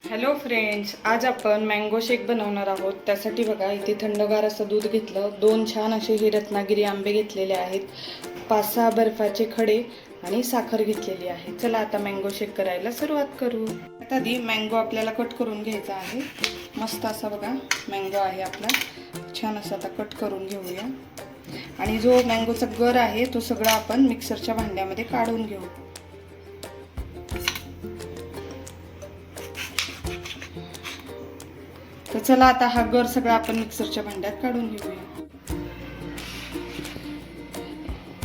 Hello friends, आज आपण mango शेक बनवणार आहोत. त्यासाठी बघा, इथे थंडगार असं दूध घेतलं, 2 छान असे हे रत्नागिरी आंबे घेतलेले आहेत, 5-6 बर्फाचे खडे आणि साखर घेतलेली आहे. चला आता मँगो शेक करायला सुरुवात करू. आधी मँगो आपल्याला कट करून घ्यायचा आहे. मस्त असा बघा मँगो आहे आपला, छान असा आता कट करून घेऊया. आणि जो मँगोचा गर आहे तो सगळा आपण मिक्सरच्या भांड्यामध्ये काढून घेऊ. तर चला आता हा गर सगळा आपण मिक्सरच्या भांड्यात काढून घेऊया.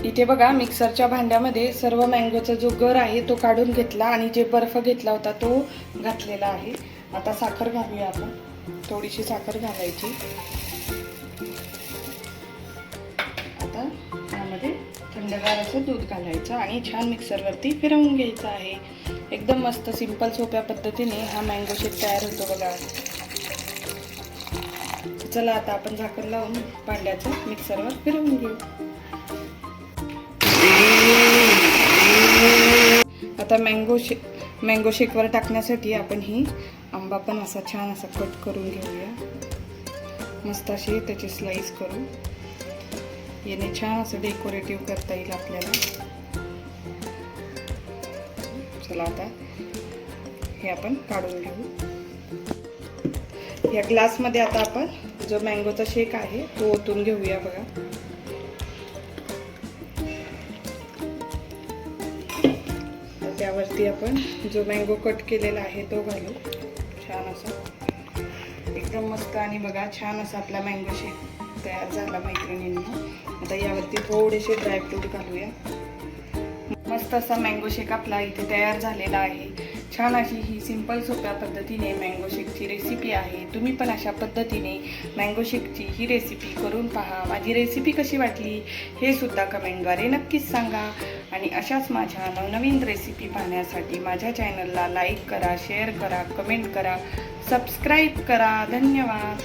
इथे बघा, मिक्सरच्या भांड्यामध्ये सर्व मँगोचा जो गर आहे तो काढून घेतला आणि जे बर्फ घेतला होता तो घातलेला आहे. आता साखर घालूया आपण, थोडीशी साखर घालायची. आता यामध्ये थंडगार असं दूध घालायचं आणि छान मिक्सरवरती फिरवून घ्यायचं आहे. एकदम मस्त सिंपल सोप्या पद्धतीने हा मँगो शेक तयार होतो बघा. चला आता आपण झाकण लावून भांड्याचं मिक्सरवर फिरवून घेऊ. आता मँगो शेकवर टाकण्यासाठी आपण ही आंबा पण असा छान असा कट करून घेऊया. मस्त अशी त्याची स्लाइस करू. याने छान असं डेकोरेटिव्ह करता येईल आपल्याला. चला आता हे आपण काढून घेऊ. या ग्लासमध्ये आता आपण जो मँगोचा शेक आहे तो ओतून घेऊया बघा. त्यावरती आपण जो मँगो कट केलेला आहे तो घालू छान असा. एकदम मस्त आणि बघा छान असा आपला मँगो शेक तयार झाला मैत्रिणींना. आता यावरती थोडेसे ड्रायफ्रूट घालूया. मस्त असा मँगो शेक आपला इथे तयार झालेला आहे. छान अशी ही सिंपल सोप्या पद्धतीने मँगो शेकची रेसिपी आहे. तुम्ही पण अशा पद्धतीने मँगो शेकची ही रेसिपी करून पहा. माझी रेसिपी कशी वाटली हे सुद्धा कमेंटद्वारे नक्कीच सांगा. आणि अशाच माझ्या नवनवीन रेसिपी पाहण्यासाठी माझ्या चॅनलला लाईक करा, शेअर करा, कमेंट करा, सबस्क्राईब करा. धन्यवाद.